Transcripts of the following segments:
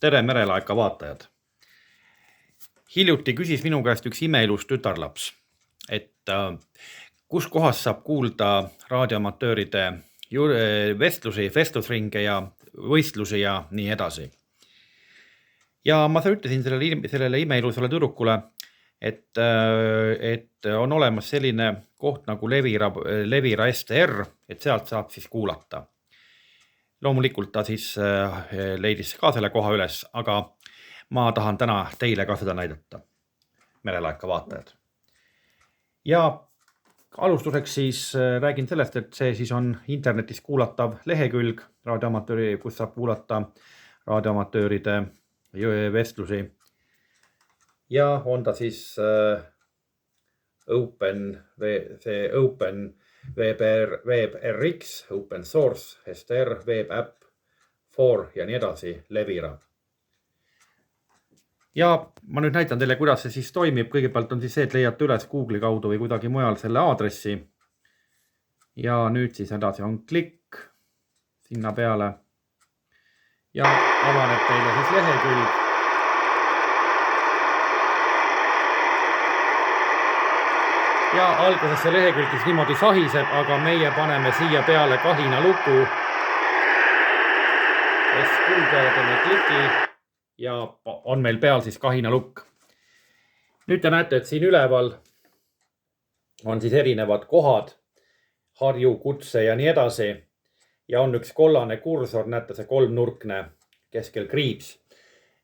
Tere merelaeka vaatajad! Hiljuti küsis minu käest üks imeilus tütarlaps, et kus kohas saab kuulda raadioamatööride vestlusi, vestlusringe ja võistlusi ja nii edasi. Ja ma ütlesin sellele imeilusale tüdrukule, et on olemas selline koht nagu Levira STR, et sealt saab siis kuulata. Loomulikult ta siis leidis ka selle koha üles, aga ma tahan täna teile ka seda näidata, merelaeka vaatajad. Ja alustuseks siis räägin sellest, et see siis on internetis kuulatav lehekülg, kus saab kuulata raadioamatööride vestlusi. Ja on ta siis WebRx, Open Source, STR, Web App, For ja nii edasi, Levira. Ja ma nüüd näitan teile, kuidas see siis toimib. Kõigepealt on siis see, et leiate üles Google'i kaudu või kuidagi mujal selle aadressi. Ja nüüd siis edasi on klikk sinna peale. Ja avaneb teile siis lehekülg. Ja alguses see lehekülg siis niimoodi sahiseb, aga meie paneme siia peale kahina luku. Teeme kliki ja on meil peal siis kahina lukk. Nüüd te näete, et siin üleval on siis erinevad kohad, Harju, Kutse ja nii edasi. Ja on üks kollane kursor, näete see kolmnurkne keskel kriips.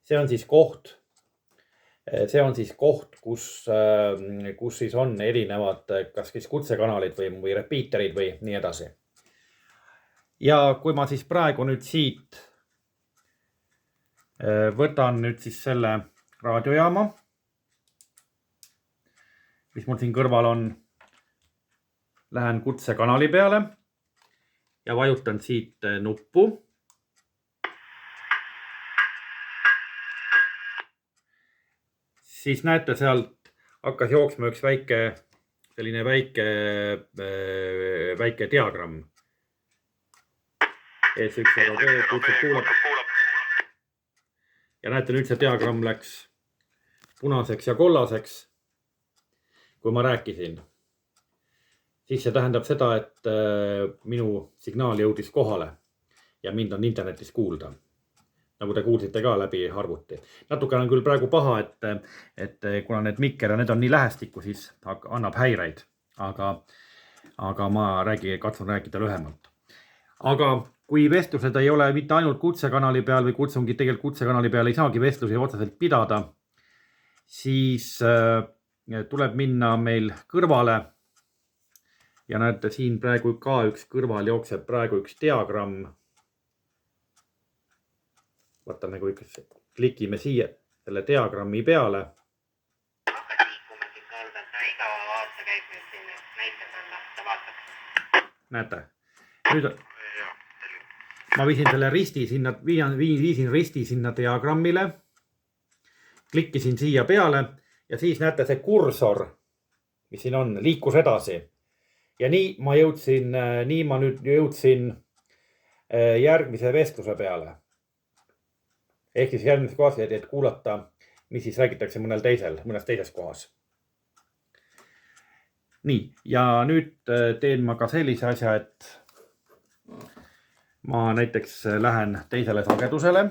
See on siis koht, kus siis on erinevad kas siis kutsekanalid või repeaterid või nii edasi. Ja kui ma siis praegu nüüd siit võtan nüüd siis selle raadiojaama, mis mul siin kõrval on, lähen kutsekanali peale ja vajutan siit nuppu. Siis näete, sealt hakkas jooksma üks selline väike diagramm. Ja näete, nüüd see diagramm läks punaseks ja kollaseks, kui ma rääkisin. Siis see tähendab seda, et minu signaal jõudis kohale ja mind on internetis kuulda. Nagu te kuulsite ka läbi arvuti. Natuke on küll praegu paha, et kuna need mikker ja need on nii lähestikku, siis annab häireid. Aga ma katsun rääkida lühemalt. Aga kui vestlused ei ole mitte ainult kutsekanali peal või kutsungid tegelikult kutsekanali peal ei saagi vestlusi otseselt pidada, siis tuleb minna meil kõrvale. Ja näete, siin praegu ka üks kõrval jookseb praegu üks diagramm. Vaatame, kui klikime siia selle diagrammi peale. Näete, nüüd ma viisin selle risti sinna diagrammile, klikkisin siia peale ja siis näete see kursor, mis siin on, liikus edasi. Ja nii ma nüüd jõudsin järgmise vestluse peale. Ehk siis järgmises kohas, et kuulata, mis siis räägitakse mõnes teises kohas. Nii, ja nüüd teen ma ka sellise asja, et ma näiteks lähen teisele sagedusele.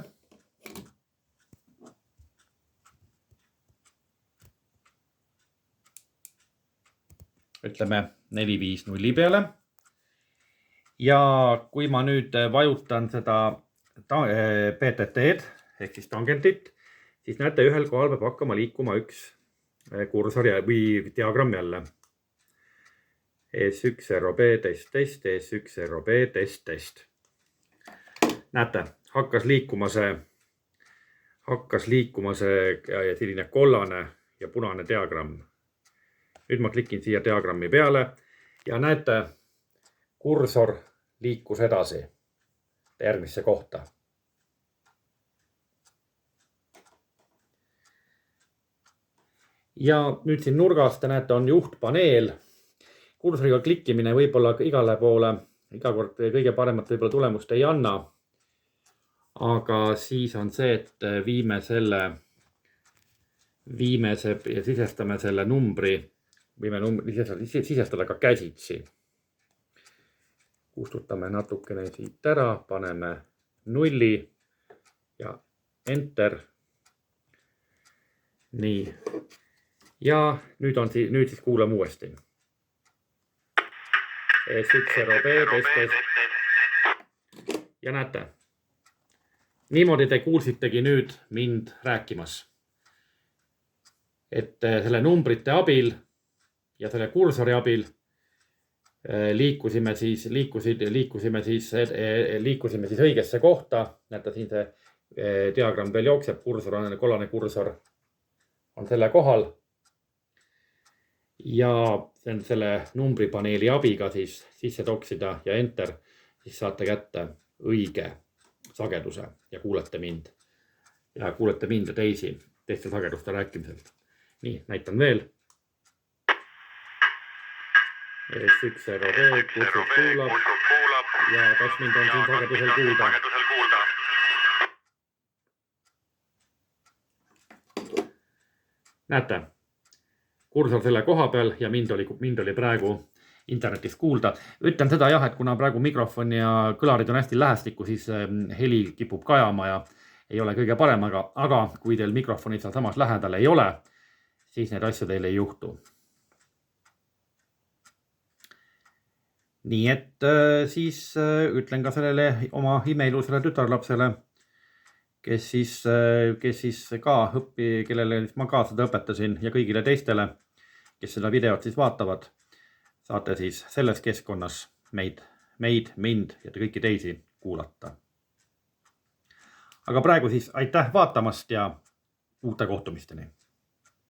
Ütleme 450 peale. Ja kui ma nüüd vajutan seda PTT-d, ehk siis tangentit, siis näete, ühel kohal peab hakkama liikuma üks kursor või diagramm jälle. ES1 ROB test, ES1 ROB test. Näete, hakkas liikuma see selline kollane ja punane diagramm. Nüüd ma klikin siia diagrammi peale ja näete, kursor liikus edasi järgmisse kohta. Ja nüüd siin nurgas te näete, on juhtpaneel. Kursoriga klikkimine võib-olla igale poole, iga kord kõige paremat võib-olla tulemust ei anna. aga siis on see, et sisestame selle numbri, võime sisestada ka käsitsi. Kustutame natukene siit ära, paneme 0 ja enter. Nii. Ja nüüd siis kuulame uuesti. S1ROB, test. Ja näete. Niimoodi te kuulsitegi nüüd mind rääkimas. Et selle numbrite abil ja selle kursori abil liikusime siis õigesse kohta. Näete, siin see diagramm veel jookseb, kollane kursor on selle kohal. Ja selle numbripaneeli abiga siis sisse toksida ja enter, siis saate kätte õige sageduse ja kuulete mind ja teiste sageduste rääkimiselt. Nii, näitan veel. S1ROB, kutsub kuulab ja kas mind on siin sagedusel kuulda. Näete, kursor selle koha peal ja mind oli praegu internetis kuulda. Ütlen seda jah, et kuna praegu mikrofon ja kõlarid on hästi lähestikku, siis heli kipub kajama ja ei ole kõige parem, aga kui teil mikrofonid seal samas lähedal ei ole, siis need asju teil ei juhtu. Nii et siis ütlen ka sellele oma imeilusele tütarlapsele, kes siis ka kellele ma ka seda õpetasin ja kõigile teistele, kes seda videot siis vaatavad, saate siis selles keskkonnas mind ja kõiki teisi kuulata. Aga praegu siis aitäh vaatamast ja uute kohtumisteni!